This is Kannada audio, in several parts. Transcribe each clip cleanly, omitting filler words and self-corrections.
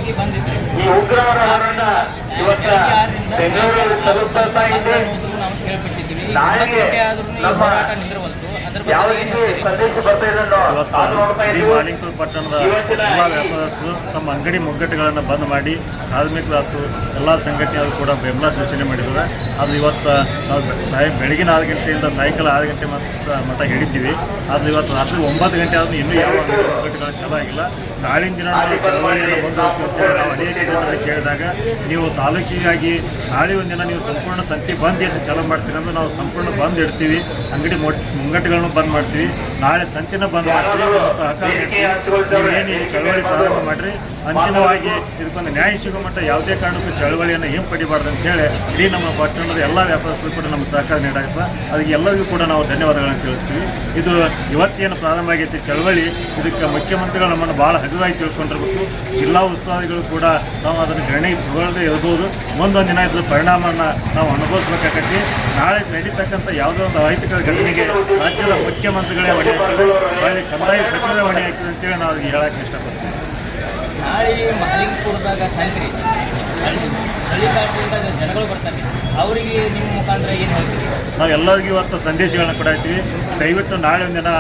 ಆಗಿ ಬಂದಿದ್ರೆ ಈ ಉಗ್ರರ ಹೋರಾಟ ಇವತ್ತ ಬೆಂಗಳೂರಲ್ಲಿ ತಲುಪ್ತಾ ಇದೆ. ನಾವು ಕೇಳ್ಬಿಟ್ಟಿದ್ದೀವಿ. ನಾಳೆಗೆ ನಮ್ಮ ಹೋರಾಟ ನಿಂದಿರವಲ್ತು. ಯಾವ ರೀತಿ ಸಂದೇಶ ಬರ್ತಾ ಇದೆ ಮಾಲಿಂಗಪುರ ಪಟ್ಟಣದ ಎಲ್ಲ ವ್ಯಾಪಾರಸ್ಥರು ತಮ್ಮ ಅಂಗಡಿ ಮುಗ್ಗಟ್ಟುಗಳನ್ನು ಬಂದ್ ಮಾಡಿ ಕಾರ್ಮಿಕರು ಮತ್ತು ಎಲ್ಲ ಸಂಘಟನೆಗಳು ಕೂಡ ಬೆಂಬಲ ಸೂಚನೆ ಮಾಡಿದ್ದಾರೆ. ಅದು ಇವತ್ತು ನಾವು ಬೆಳಗಿನ 6 ಗಂಟೆಯಿಂದ ಸಾಯಂಕಾಲ 6 ಗಂಟೆ ಮಟ್ಟ ಹಿಡಿತೀವಿ. ಅದು ಇವತ್ತು ರಾತ್ರಿ 9 ಗಂಟೆ ಆದರೂ ಇನ್ನೂ ಯಾವ ಅಂಗಡಿ ಮುಗ್ಗಟ್ಟುಗಳು ಚಲೋ ಆಗಿಲ್ಲ. ನಾಳಿನ ದಿನ ನಾವು ಚಳವಳಿಯನ್ನು ಮುಂದುವರಿಸ್ತೀವಿ ಅಂತೇಳಿ ನಾವು ಅನೇಕ ಜನರಿಗೆ ಕೇಳಿದಾಗ ನೀವು ತಾಲೂಕಿಗಾಗಿ ನಾಳೆ ಒಂದಿನ ನೀವು ಸಂಪೂರ್ಣ ಸಂತೆ ಬಂದ್ ಎಷ್ಟು ಚಾಲೂ ಮಾಡ್ತೀವಿ ಅಂದ್ರೆ ನಾವು ಸಂಪೂರ್ಣ ಬಂದ್ ಇಡ್ತೀವಿ. ಅಂಗಡಿ ಮುಂಗಟ್ಟುಗಳನ್ನು ಬಂದ್ ಮಾಡ್ತೀವಿ. ನಾಳೆ ಸಂತೆನ ಬಂದ್ ಮಾಡ್ತೀವಿ. ಸಹಕಾರ ಏನು ಈ ಚಳವಳಿ ಪ್ರಾರಂಭ ಮಾಡಿರಿ. ಅಂತಿಮವಾಗಿ ಇದಕ್ಕೊಂದು ನ್ಯಾಯ ಸಿಗೋ ಮಟ್ಟ ಯಾವುದೇ ಕಾರಣಕ್ಕೂ ಚಳವಳಿಯನ್ನು ಹಿಂಪಡಿಬಾರ್ದು ಅಂತೇಳಿ ಇಡೀ ನಮ್ಮ ಪಟ್ಟಣದ ಎಲ್ಲ ವ್ಯಾಪಾರಸ್ಥರು ಕೂಡ ನಮ್ಮ ಸಹಕಾರ ನೀಡಾಗುತ್ತೆ. ಅದಕ್ಕೆ ಎಲ್ಲರಿಗೂ ಕೂಡ ನಾವು ಧನ್ಯವಾದಗಳನ್ನು ತಿಳಿಸ್ತೀವಿ. ಇದು ಇವತ್ತೇನು ಪ್ರಾರಂಭ ಆಗೈತಿ ಚಳವಳಿ, ಇದಕ್ಕೆ ಮುಖ್ಯಮಂತ್ರಿಗಳು ನಮ್ಮನ್ನು ಭಾಳ ಹಗುರಾಗಿ ತಿಳ್ಕೊಂಡಿರ್ಬೇಕು. ಜಿಲ್ಲಾ ಉಸ್ತುವಾರಿಗಳು ಕೂಡ ನಾವು ಅದನ್ನು ಗಣನೆಗೆ ತಗೊಳ್ಳದೆ ಇರ್ಬೋದು. ಮುಂದೊಂದು ದಿನ ಇದ್ರ ಪರಿಣಾಮವನ್ನು ನಾವು ಅನುಭವಿಸ್ಬೇಕಾಗತ್ತಿ. ನಾಳೆ ನಡೀತಕ್ಕಂಥ ಯಾವುದೋ ಒಂದು ಅಹಿತಕ ಘಟನೆಗೆ ರಾಜ್ಯದ ಮುಖ್ಯಮಂತ್ರಿಗಳೇ ಹೊಣೆ ಹಾಕ್ತಾರೆ, ಒಳ್ಳೆ ಕಂದಾಯ ಸಚಿವರೇ ಹೊಣೆ ಹಾಕ್ತಾರೆ ಅಂತೇಳಿ ನಾವು ಹೇಳಕ್ಕೆ ಇಷ್ಟಪಡ್ತೀವಿ. ನಾಳೆ ಮಾಲಿಂಗಪುರದಾಗ ಸಂತ್ರಿ ಹಳ್ಳಿಗಾರದಿಂದ ಜನಗಳು ಬರ್ತಾರೆ, ಅವರಿಗೆ ನಿಮ್ಮ ಮುಖಾಂತರ ಏನು ಹೇಳ್ತೀವಿ? ನಾವು ಎಲ್ಲರಿಗೂ ಇವತ್ತು ಸಂದೇಶಗಳನ್ನ ಕೊಡಾಕ್ತೀವಿ. ದಯವಿಟ್ಟು ನಾಳೆ ಒಂದಿನ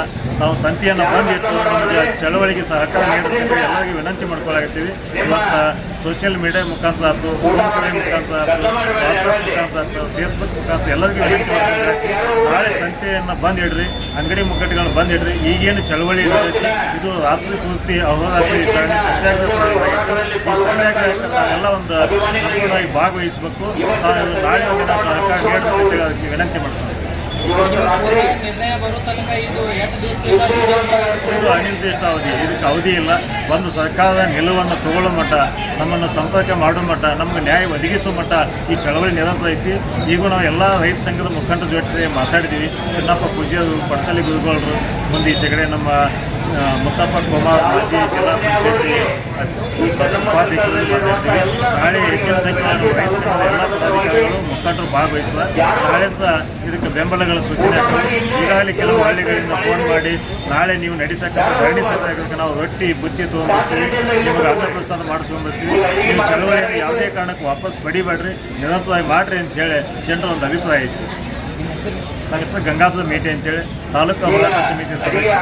ನಾವು ಸಂತೆಯನ್ನು ಬಂದಿಟ್ಟು ನಮಗೆ ಚಳವಳಿಗೆ ಸಹಕಾರ ನೀಡುತ್ತೇವೆ ಎಲ್ಲರಿಗೂ ವಿನಂತಿ ಮಾಡ್ಕೊಳ್ಳಾಗ್ತೀವಿ. ಇವತ್ತು ಸೋಷಿಯಲ್ ಮೀಡಿಯಾ ಮುಖಾಂತರ ಆಯ್ತು, ಫೋನ್ ಮುಖಾಂತರ ಆಯ್ತು, ವಾಟ್ಸಪ್ ಮುಖಾಂತರ ಆಯ್ತು, ಫೇಸ್ಬುಕ್ ಮುಖಾಂತರ ಎಲ್ಲರಿಗೂ ವಿನಂತಿ ಮಾಡ್ಕೊಳ್ಳಾಗ್ತೀವಿ. ನಾಳೆ ಸಂತೆಯನ್ನು ಬಂದ್ ಇಡ್ರಿ, ಅಂಗಡಿ ಮುಗ್ಗಟ್ಟುಗಳನ್ನ ಬಂದ್ ಇಡ್ರಿ. ಈಗೇನು ಚಳವಳಿ ಇರ್ತೈತಿ ಇದು ರಾತ್ರಿ ಪೂರ್ತಿ ಅಹೋರಾತ್ರಿ ಎಲ್ಲ ಒಂದು ಸಂಪೂರ್ಣವಾಗಿ ಭಾಗವಹಿಸಬೇಕು. ನಾಳೆ ಒಂದಿನ ಸಹಕಾರ ನೀಡಬೇಕು ಅದಕ್ಕೆ ವಿನಂತಿ ಮಾಡ್ತೀವಿ. ನಿರ್ಣಯ ಬರೋ ತನಕ ಇದು ಇದು ಅನಿರ್ದಿಷ್ಟ ಅವಧಿ, ಇದಕ್ಕೆ ಅವಧಿ ಇಲ್ಲ. ಒಂದು ಸರ್ಕಾರದ ನಿಲುವನ್ನು ತಗೊಳ್ಳೋ ಮಟ್ಟ, ನಮ್ಮನ್ನು ಸಂಪರ್ಕ ಮಾಡೋ ಮಟ್ಟ, ನಮಗೆ ನ್ಯಾಯ ಒದಗಿಸುವ ಮಟ್ಟ ಈ ಚಳವಳಿ ನಿರಂತರ ಐತಿ. ಈಗ ನಾವು ಎಲ್ಲ ರೈತ ಸಂಘದ ಮುಖಂಡರ ಜೊತೆ ಮಾತಾಡಿದ್ದೀವಿ. ಚಿನ್ನಪ್ಪ ಪೂಜೆಯವರು, ಪಡ್ಸಲಿ ಗುರುಗಳರು, ಮುಂದೆ ಈ ಕಡೆ ನಮ್ಮ ಮುತ್ತಪ್ಪ ಕುಮಾರ್ ಮಾಜಿ ಜಿಲ್ಲಾ ಪಂಚಾಯತಿ ಉಪಾಧ್ಯಕ್ಷರು ಮಾತಾಡ್ತೀವಿ. ನಾಳೆ ಹೆಚ್ಚಿನ ಸಂಖ್ಯೆಯ ರೈತ ಸಂಘದ ಎಲ್ಲ ಪದಾಧಿಕಾರಿಗಳು ಮುಖಂಡರು ಭಾಗವಹಿಸುವ ನಾಳೆಯಿಂದ ಇದಕ್ಕೆ ಬೆಂಬಲಗಳ ಸೂಚನೆ ಆಗ್ತದೆ. ಈಗಾಗಲೇ ಕೆಲವು ಹಳ್ಳಿಗಳಿಂದ ಫೋನ್ ಮಾಡಿ ನಾಳೆ ನೀವು ನಡೀತಕ್ಕಂಥ ಧರಣಿ ಸಭೆಗಳಿಗೆ ನಾವು ರೊಟ್ಟಿ ಬುತ್ತಿ ತೊಗೊಂಡ್ಬರ್ತೀವಿ, ನಿಮಗೆ ಅನ್ನಪ್ರಸಾದ ಮಾಡಿಸ್ಕೊಂಡ್ಬರ್ತೀವಿ, ನೀವು ಚಳವಳಿಯನ್ನು ಯಾವುದೇ ಕಾರಣಕ್ಕೂ ವಾಪಸ್ ಪಡಿಬೇಡ್ರಿ, ನಿರಂತರವಾಗಿ ಮಾಡಿರಿ ಅಂತ ಹೇಳಿ ಜನರ ಒಂದು ಅಭಿಪ್ರಾಯ ಐತಿ. ನನ್ನ ಹೆಸರು ಗಂಗಾಧರ ಮೇಟೆ ಅಂತೇಳಿ, ತಾಲೂಕು ಹೋರಾಟ ಸಮಿತಿ ಸದಸ್ಯ.